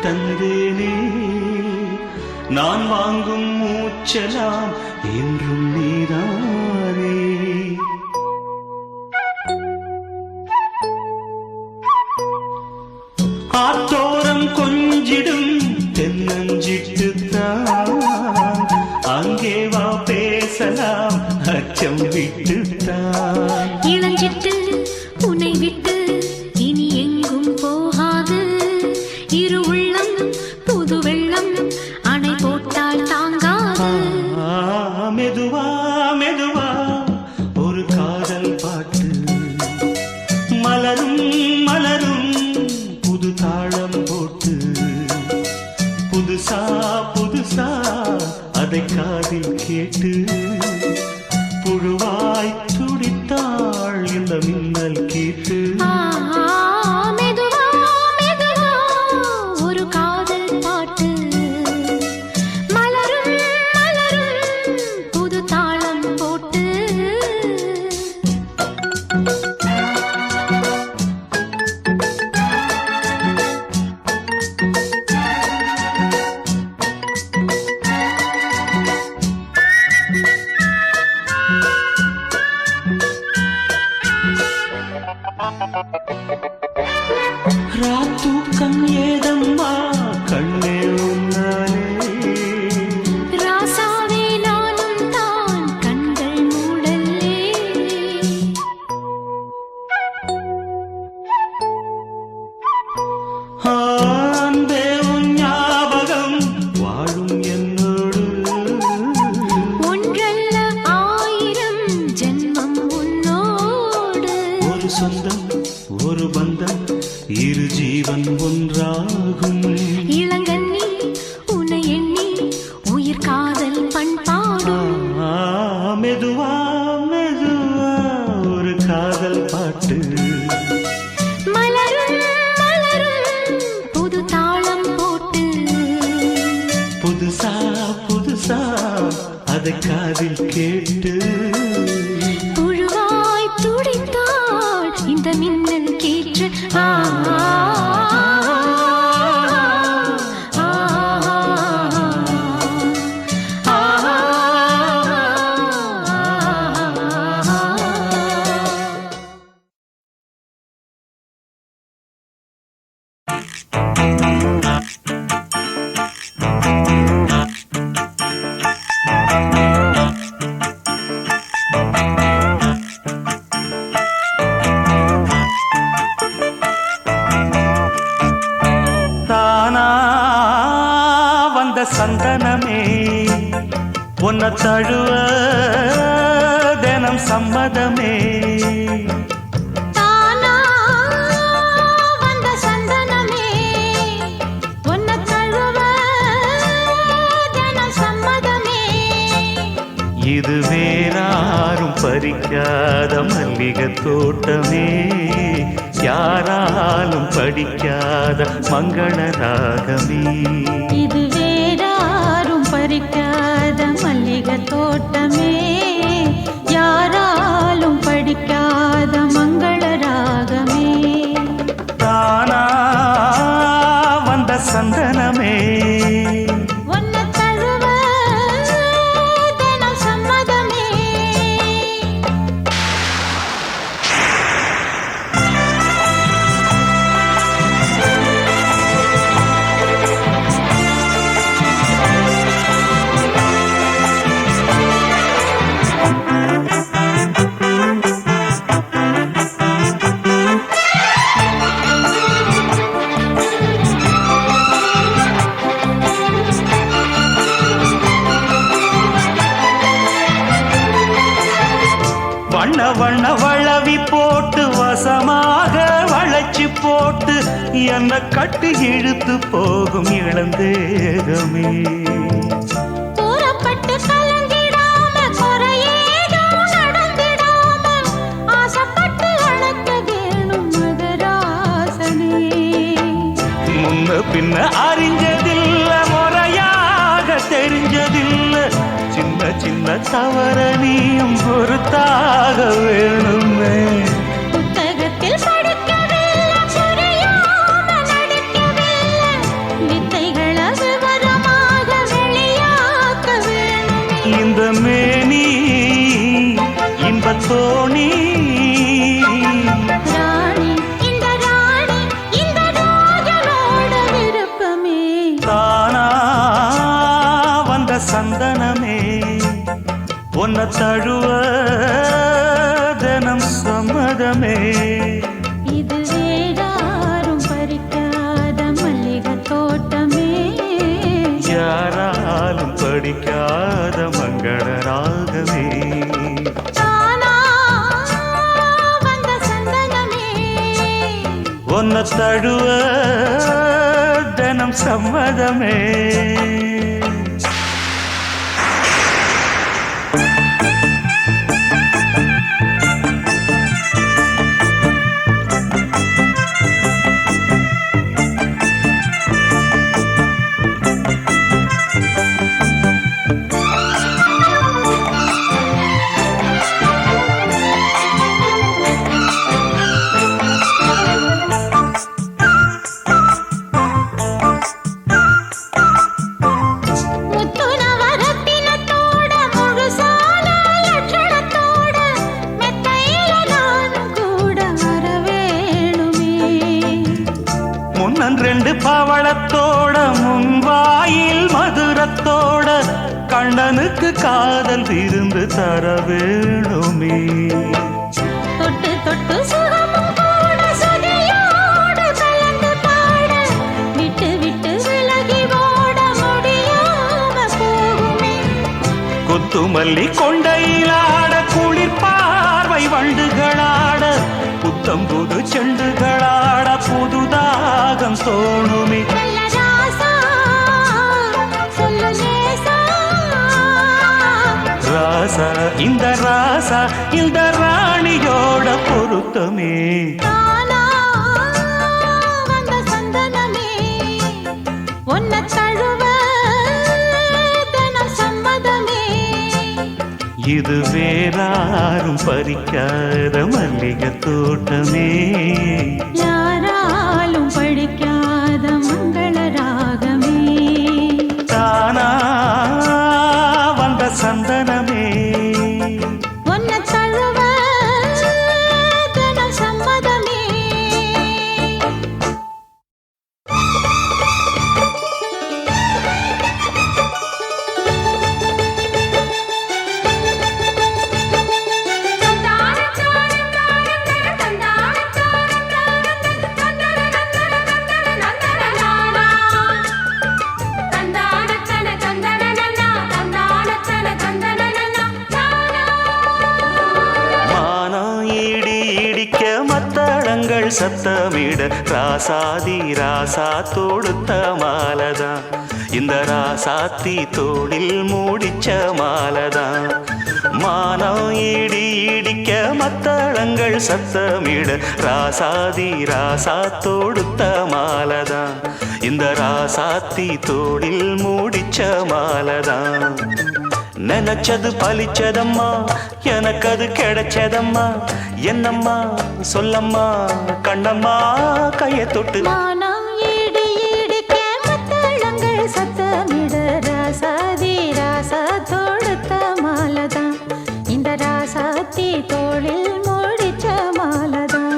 தந்தேனே நான் வாங்கும் மூச்சலாம் என்றும் நீதானே. ஆத்தோரம் கொஞ்சிடும் தென்னஞ்சிட்டுத்தான் அங்கே வா பேசலாம் அச்சம் விட்டுத்தான். இளஞ்சிட்டு உன்னை விட்டு இனி எங்கும் போகாது. இரு உள்ளம் புது வெள்ளம் அணை போட்டால் தாங்காது. மெதுவா மெதுவா ஒரு காதல் பாட்டு மலரும் மலரும் புது தாளம் போட்டு புதுசா புதுசா அதை காதில் கேட்டு புழுவாய் துடித்தாள் இந்த மின்னல் கேட்டு. ராத்தூக்கம் ஏதம்மா கண்ணே உன்னாலே. ராசாவே நானும் தான் கண்கள் மூடல்லே. அன்பே உன் ஞாபகம் வாழும் என்னோடு. ஒன்றல்ல ஆயிரம் ஜென்மம் உன்னோடு. ஒரு சொந்தம் ஒரு பந்தம் இரு ஜீவன் ஒன்றாகும். இளங்கண்ணி உன்னை எண்ணி உயிர் காதல் பண்பாடும். மெதுவா மெதுவா ஒரு காதல் பாட்டு மலரும் மலரும் புது தாளம் போட்டு புதுசா புதுசா அதை காதில் கேட்டு புழுவாய் துடித்தாள் இந்த மின்னல் கேற்று. சந்தனமே உன்னை தழுவ தினம் சம்மதமே. தானா வந்த சந்தனமே உன்னை தழுவ தினம் சம்மதமே. இது வேறாரும் பறிக்காத மல்லிகை தோட்டமே, யாராலும் படிக்காத மங்கள ராகமே. இது வேறாரும் பறிக்காத மல்லிகை தோட்டமே, யாராலும் படிக்காத மங்கள ராகமே. தானா வந்த சந்தனமே, உன்னை தழுவ தினம் சம்மதமே. வண்ண வண்ண வளவி போட்டு வசமாக வளைச்சு போட்டு என்ன கட்டி இழுத்து போகும் இளந்தேகமே. கூறப்பட்டு கலங்கிடாம குறையேதும் நடந்திடாம ஆசைப்பட்டு அழைக்க வேணும் மகராசனே. முன்ன பின்ன அறிஞ்சதில்ல, முறையாக தெரிஞ்சதில்ல, சின்ன சின்ன தவற நீயும் பொறுத்தாக வேணுமே. புத்தகத்தில் படிக்கவில்லை, புரியாம நடிக்கவில்லை, வித்தைகளை விவரமாக வெளியாக்க வேணுமே. இந்த மேனி இன்பத்தோணி, ராணி இந்த ராணி இந்த ராஜனோட விருப்பமே. தானா வந்த சந்தனமே, உன்னை தழுவ தினம் சம்மதமே. இது வேறாரும் பறிக்காத மல்லிகை தோட்டமே, யாராலும் படிக்காத மங்கள ராகமே. தானா வந்த சந்தனமே, உன்னை தழுவ தினம் சம்மதமே. முத்துனவரத்தினத்தோட முழுசான லட்சணத்தோட மெத்தையில நானும் கூட வர வேணுமே. முன்னன் ரெண்டு பவளத்தோட முன்வாயில் மதுரத்தோட கண்ணனுக்கு காதல் விருந்து தர வேணுமே. தொட்டு தொட்டு சுகமும் கூட சுதியோடு கலந்து பாட, விட்டு விட்டு விலகி ஓட முடியாம போகுமே. கொத்துமல்லி கொண்டையிலாட, குளிர் பார்வை வண்டுகளாட, புத்தம் புது செண்டுகளாட, புதுதாகம் தோணுமே. நல்ல ராசா சொல்லு லேசா, ராசா இந்த ராசா இந்த ராணியோட பொருத்தமே. தானா வந்த சந்தனமே, உன்னை தழுவ தினம் சம்மதமே. இது வேறாரும் பறிக்காத மல்லிகை தோட்டமே, யாராலும் படிக்காத மங்கள ராகமே. தானா வந்த சந்தனமே, உன்னை தழுவ தினம் சம்மதமே. சத்தமிட ராசாதி ராசா தொடுத்த மாலதான், இந்த ராசாத்தி தோளில் மூடிச்ச மாலதான். மானம் இடி இடிக்க மத்தளங்கள் சத்தமிட ராசாதி ராசா தொடுத்த மாலதான் இந்த ராசாத்தி தோளில் மூடிச்ச மாலதான் நினைச்சது பலிச்சதம்மா எனக்கு அது கிடைச்சதம்மா என்னம்மா சொல்லம்மா கண்ணம்மா கையை தொட்டு மானம் இடி இடிக்க மத்தளங்கள் சத்தமிட ராசாதி ராசா தொடுத்த மாலதான் இந்த ராசாத்தி தோளில் மூடிச்ச மாலதான்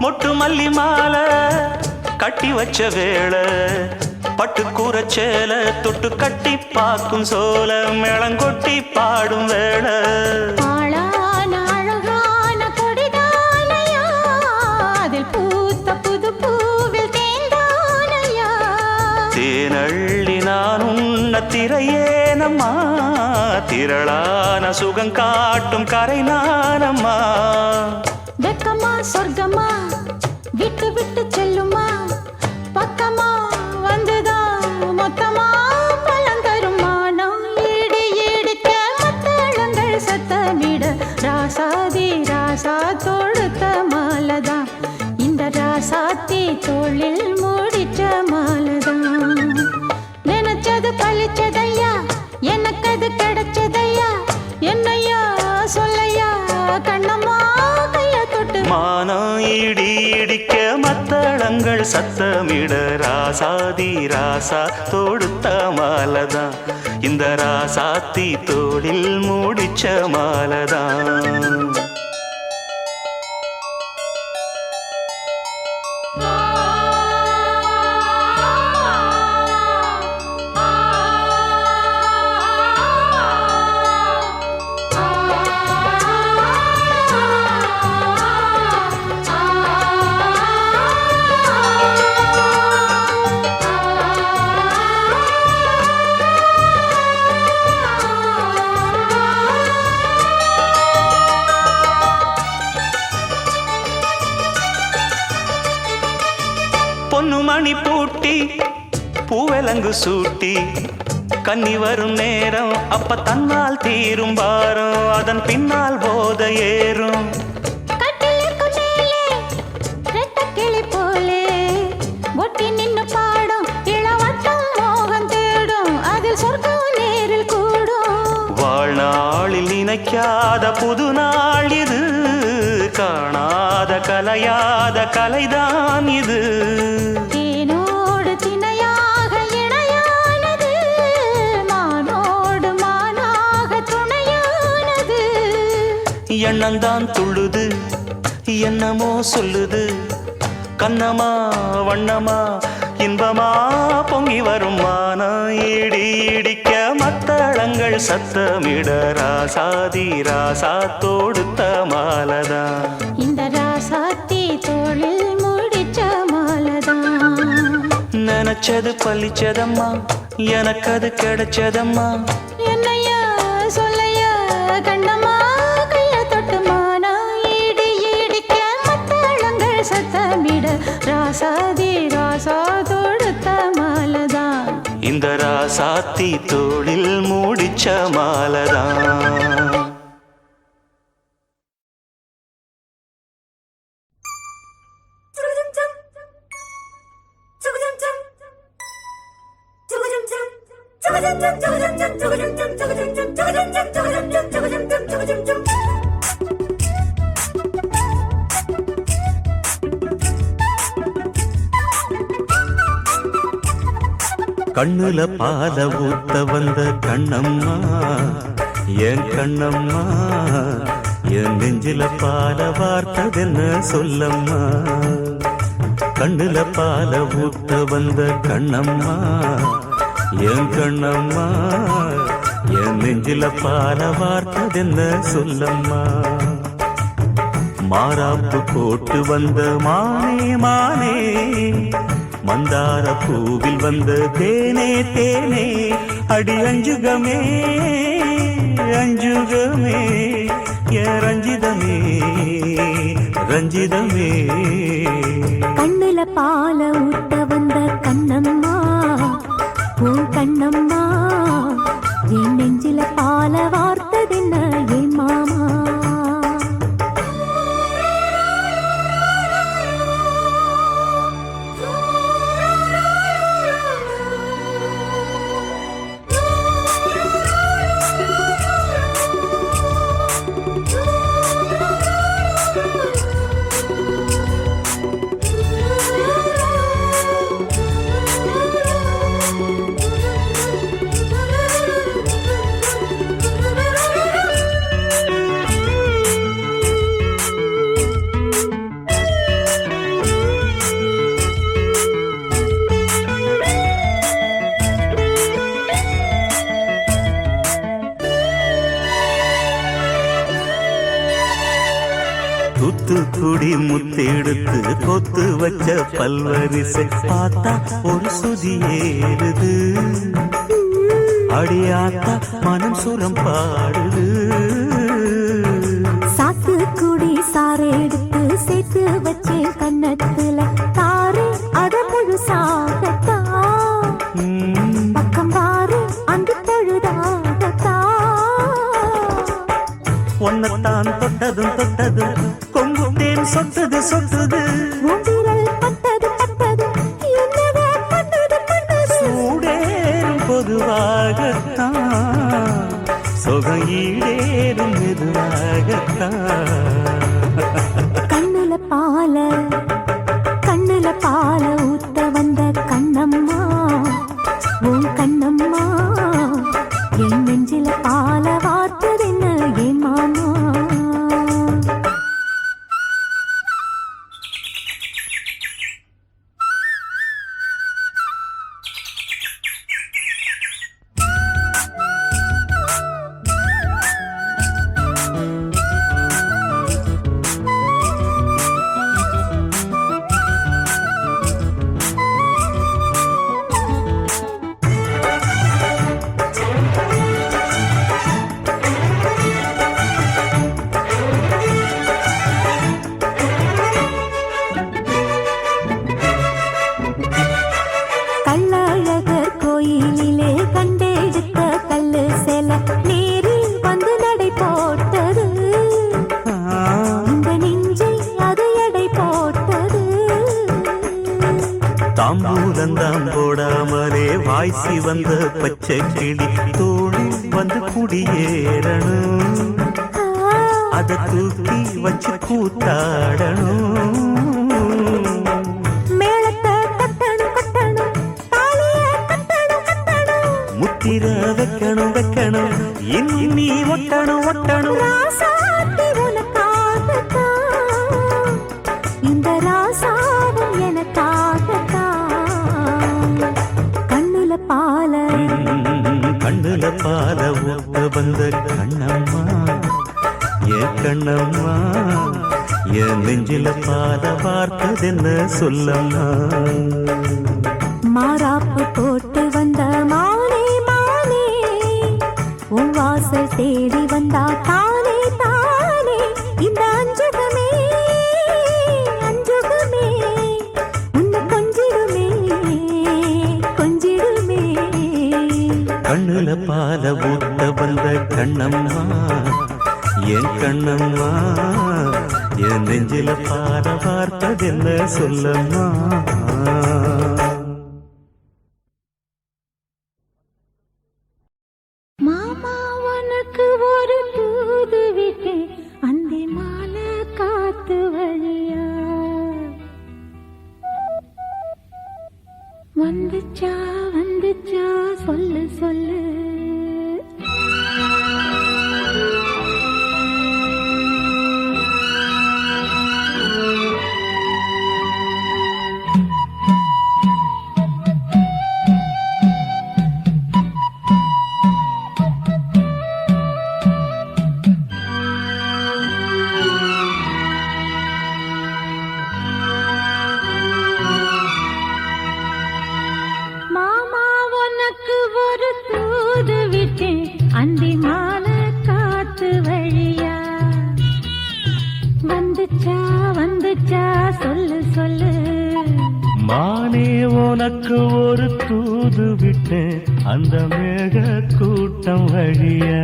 மொட்டு மல்லி மாலை கட்டி வச்ச வேளை பட்டு கூரச்சேல தொட்டு கட்டி பாக்கும் சோல மேளங்கொட்டி பாடும் வேளை அழகான கொடிதானையா அதில் பூத்த புது பூவில் தேந்தானையா தேனள்ளி நான் உன்ன திரையேனம்மா திரளான சுகம் காட்டும் கரை நானம்மா வெக்கமா சொர்க்கமா விட்டு விட்டு செல்லுமா பக்கமா வந்துதான் மொத்தமா பலம் தரும் மானம் இடி இடிக்க மத்தளங்கள் சத்தமிட ராசாதி ராசா தொடுத்த மாலதான் இந்த ராசாத்தி தோளில் மூடிச்ச மாலதான் நினைச்சது பழிச்சதையா எனக்கு அது கிடைச்சதையா என்னையா சொல்லையா கண்ணம்மா மானம் இடி இடிக்க மத்தளங்கள் சத்தமிட ராசாதி ராசா தொடுத்த மாலதான் இந்த ராசாத்தி தோளில் மூடிச்ச மாலதான் பொன்னு மணி பூட்டி பூவலங்கு சூட்டி கன்னி வரும் நேரம் அப்ப தன்னால் தீரும் பாரம் அதன் பின்னால் போத ஏறும் கிளி போலே ஒட்டி நின்னு பாடும் இளவட்டம் மோகம் தேடும் அதில் சொர்க்கம் நேரில் கூடும் வாழ்நாளில் நினைக்காத புது நாள் இது காணாத கலையாத கலைதான் இது தேனோடு திணையாக இணையானது மானோடு மானாக துணையானது எண்ணந்தான் துள்ளுது என்னமோ சொல்லுது கண்ணமா வண்ணமா இன்பமா பொங்கி வரும் மானம் இடி இடிக்க மத்தளங்கள் சத்தமிட ராசாதி ராசா தொடுத்த மாலதான் இந்த ராசாத்தி தோளில் மூடிச்ச மாலதான் நினைச்சது பழிச்சதம்மா எனக்கு அது கிடைச்சதம்மா என்னையா சொல்லையா கண்ணம்மா கைய தொட்டு மானம் இடி இடிக்க மத்தளங்கள் சத்தமிட ராசாதி ராசா தொடுத்த மாலதான் இந்த ராசாத்தி தோளில் மூடிச்ச மாலதான் கண்ணுல பால ஊத்த வந்த கண்ணம்மா என் கண்ணம்மா என் நெஞ்சில பால வார்த்ததென்ன சொல்லம்மா கண்ணுல பால ஊத்த வந்த கண்ணம்மா என் கண்ணம்மா என் நெஞ்சில பால வார்த்ததென்ன சொல்லம்மா மாறாப்பு போட்டு வந்த மானே மானே மந்தார பூவில் வந்த தேனே தேனே அடி அஞ்சுகமே அஞ்சுகமே ஏ ரஞ்சிதமே ரஞ்சிதமே கண்ணுல பால ஊத்த வந்த கண்ணம்மா உன் கண்ணம்மா என் நெஞ்சில பால வார்த்ததென்ன என் மாமா தூத்துக்குடி முத்தெடுத்து கொத்து வச்ச பல்வரிசை பார்த்தா ஒரு சுதி ஏறுது அடியாத்தா மனம் சுரம் பாடுது சாத்துக்குடி சாரை எடுத்து சேர்த்து வச்சே கண்ணத்துல தாரு அத முழுசாகத்தா பக்கம் பாரு அந்த பொழுதாகத்தா ஒன்னத்தான் தொட்டதும் தொட்டதும் கொங்கு தேன் சொட்டது சொட்டது உதிரல் பட்டது பட்டது என்னவோ பண்ணது பண்ணது சூடேறும் பொதுவாகத்தான் சொகம் ஈடேறும் மெதுவாகத்தான் கண்ணுல பால ஊத்த வந்த கண்ணம்மா உன் கண்ணம்மா என் நெஞ்சில பால வார்த்ததென்ன என் மாமா கள்ளழகர் கோயிலிலே கண்டெடுத்த கல்லு செல நேரில் வந்து நடை போட்டது இந்த நெஞ்சில் அது எடை போட்டது தாம்பூலந்தாம் போடாமலே வாய்ச்சி வந்த பச்சை கிளி தோழி வந்து குடியேறணும் அத தூக்கி வச்சு கூத்தாடணும் முத்திர வைக்கணும் வைக்கணும் இனி நீ ஒட்டணும் ஒட்டணும் ராசாத்தி உனக்காகத்தான் இந்த ராசாவும் எனக்காகத்தான் கண்ணுல பால ஊத்த வந்த கண்ணம்மா என் கண்ணம்மா என் நெஞ்சில பால வார்த்ததென்ன சொல்லம்மா மாறாப்பு போட்டு வந்த மானே மானே உன் வாசல் தேடி வந்தா தானே தானே இந்த அஞ்சுகமே அஞ்சுகமே உன்னை கொஞ்சிடுமே கொஞ்சிடுமே கண்ணுல பால ஊத்த வந்த கண்ணம்மா என் கண்ணம்மா என் நெஞ்சில பால வார்த்ததென்ன சொல்லம்மா மாமா உனக்கு ஒரு தூது விட்டு அந்த மாலை காத்து வழியா வந்துச்சா வந்துச்சா சொல்லு சொல்லு அந்தி மாலை காத்து வழியா வந்துச்சா வந்துச்சா சொல்லு சொல்லு மானே உனக்கு ஒரு தூது விட்டேன் அந்த மேக கூட்டம் வழியா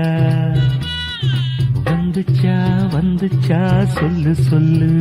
வந்துச்சா வந்துச்சா சொல்லு சொல்லு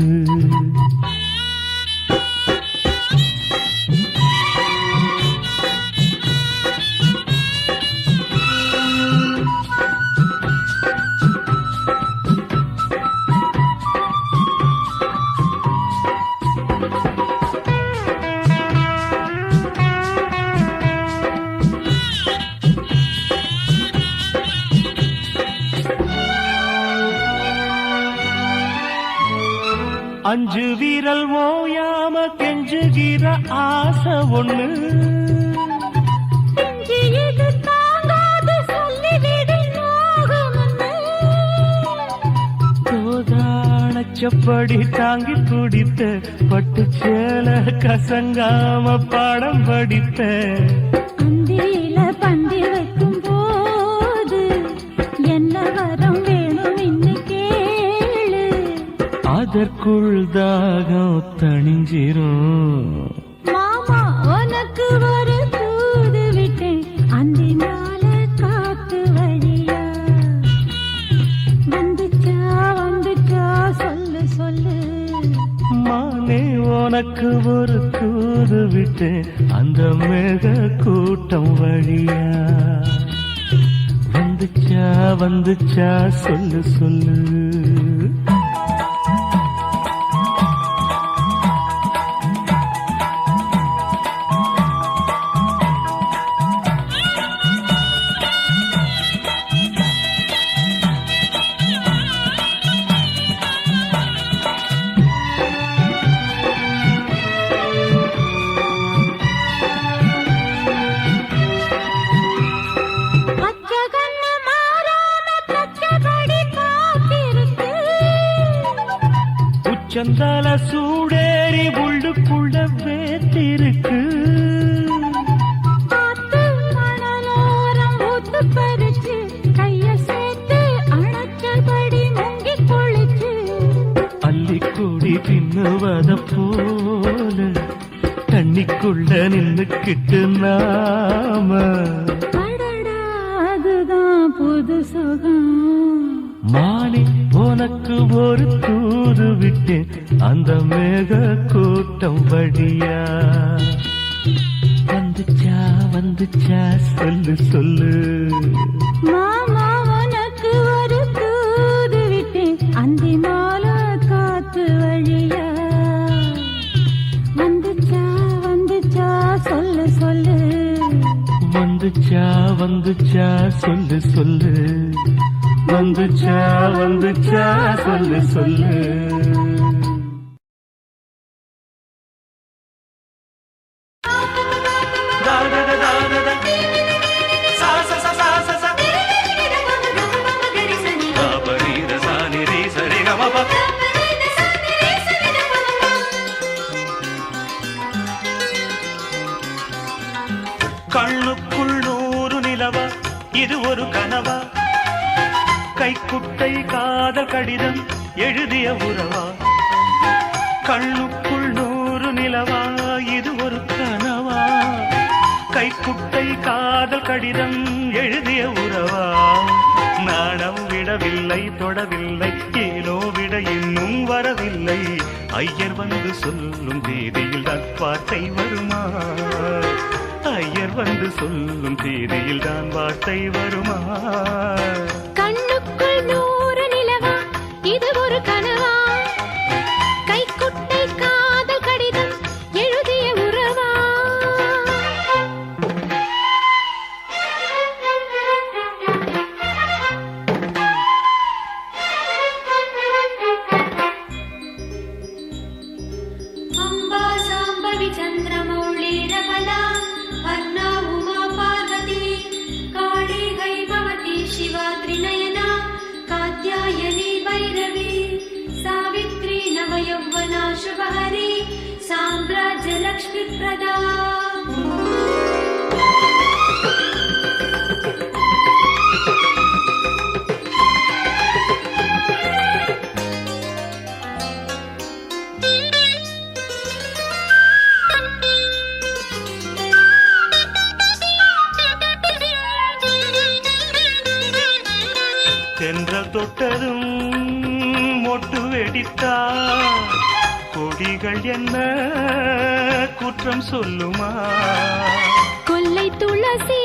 அஞ்சு வீரல் ஓயாம கெஞ்சுகிற ஆசை ஒண்ணு இது தாங்காது சொல்லிவிடு மோகமன்னு தோதானச்சப்படி தாங்கி துடித்த பட்டு சேல கசங்காம பாடம் படித்த அந்தியில பந்தி வைக்கும் போது என்ன வரம் வேணும் இன்னும் கேளு அதற்குள் தாகம் தணிஞ்சிரும் மாமா உனக்கு ஒரு தூது விட்டேன் அந்தி மாலை காத்து வழியா வந்துச்சா வந்துச்சா சொல்லு சொல்லு மானே உனக்கு ஒரு தூது விட்டேன் அந்த மேக கூட்டம் வழியா வந்துச்சா வந்துச்சா சொல்லு சொல்லு பச்சகண்ணு மாறாம பச்சபடி காத்திருக்கு உச்சந்தால சூடேறி உள்ளுக்குள்ள வேத்திருக்கு ஆத்து மணலோரம் ஊத்து பறிச்சு கைய சேர்த்து அணைச்சபடி முங்கி குளிச்சு அள்ளிக்கூடி தின்னுவத போல தண்ணிக்குள்ள நின்னுக்கிட்டு நாம அடடா அதுதான் புது சுகம் மானே உனக்கு ஒரு தூது விட்டேன் அந்த மேக கூட்டம் வழியா வந்துச்சா வந்துச்சா சொல்லு சொல்லு மாமா உனக்கு ஒரு தூது விட்டேன் அந்தி மாலை காத்து வழியா வந்துச்சா வந்துச்சா சொல்லு சொல்லு வந்துச்சா வந்துச்சா சொல்லு சொல்லு வந்துச்சா வந்துச்சா சொல்லு சொல்லு கண்ணுக்குள் 100 நிலவா இது ஒரு கனவா கைக்குட்டை காதல் கடிதம் எழுதிய உறவா கண்ணுக்குள் 100 நிலவா இது ஒரு கனவா கைக்குட்டை காதல் கடிதம் எழுதிய உறவா நாணம் விடவில்லை தொடவில்லை ஏனோ விட இன்னும் வரவில்லை ஐயர் வந்து சொல்லும் தேதியில் தான் வார்த்தை வருமா ஐயர் வந்து சொல்லும் தேதியில் தான் வார்த்தை வருமா கண்ணுக்குள் 100 நிலவா இது ஒரு கனவா கைக்குட்டை காதல் கடிதம் எழுதிய உறவா அம்பா சாம்பவி சந்திரமௌளீரபலா வர்ணா உமா பார்வதி காளி கைபவதி சிவா त्रिनयना कात्यायनी भैरवी सावित्री नवयौवना शुभहरी साम्राज्य लक्ष्मी प्रदा தொட்டதும் மொட்டு வெடித்தா கொடிகள் என்ன குற்றம் சொல்லுமா? கொல்லை துளசி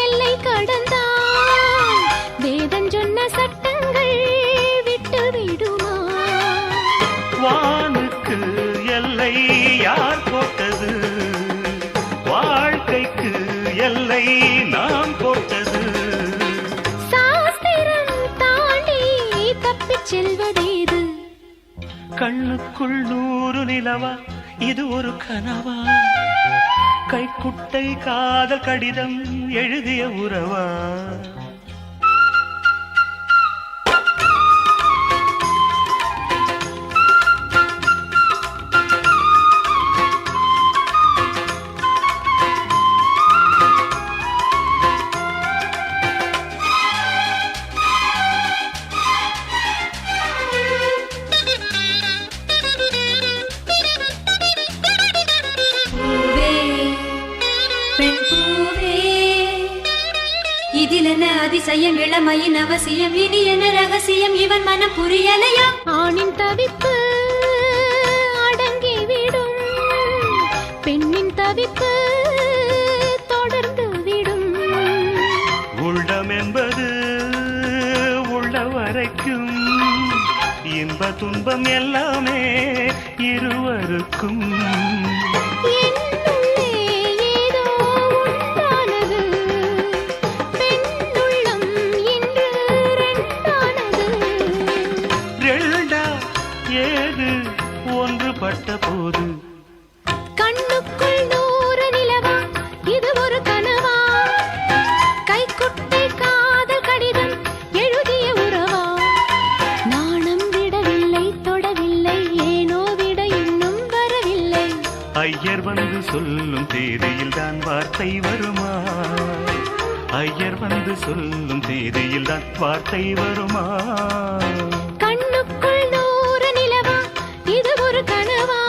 எல்லை கடந்தான் வேதம் சொன்ன சட்டங்கள் விட்டு விடுமா? வானுக்கு எல்லை யார் போட்டது? வாழ்க்கைக்கு எல்லை நாம் போட்டது. சாஸ்திரம் தாண்டி தப்பிச் செல்வதேது? கண்ணுக்குள் 100 நிலவா, இது ஒரு கனவா? கைக்குட்டை காதல் கடிதம் எழுதிய உறவா? இதிலென்ன அதிசயம், இளமையின் அவசியம், இனி என்ன ரகசியம், இவன் மனம் புரியலையா? ஆணின் தவிப்பு அடங்கிவிடும், பெண்ணின் தவிப்பு தொடர்ந்து விடும். உள்ளம் என்பது உள்ள வரைக்கும், இன்ப துன்பம் எல்லாமே இருவருக்கும். என்னுள்ளே ஏதோ உண்டானது, பெண்ணுள்ளம் இன்று ரெண்டானது. ஏது ஒன்றுபட்ட போது கண்ணுக்குள் 100 நிலவா, இது ஒரு கனவா? கைக்குட்டை காதல் கடிதம் எழுதிய உறவா? நாணம் விடவில்லை, தொடவில்லை, ஏனோ விட இன்னும் வரவில்லை. ஐயர் வந்து சொல்லும் தேதியில் தான் வார்த்தை வருமா? ஐயர் வந்து சொல்லும் தேதியில் தான் வார்த்தை வருமா? கண்ணுக்குள் 100 நிலவா, இது ஒரு கனவா?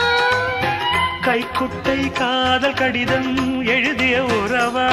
கைக்குட்டை காதல் கடிதம் எழுதிய உறவா?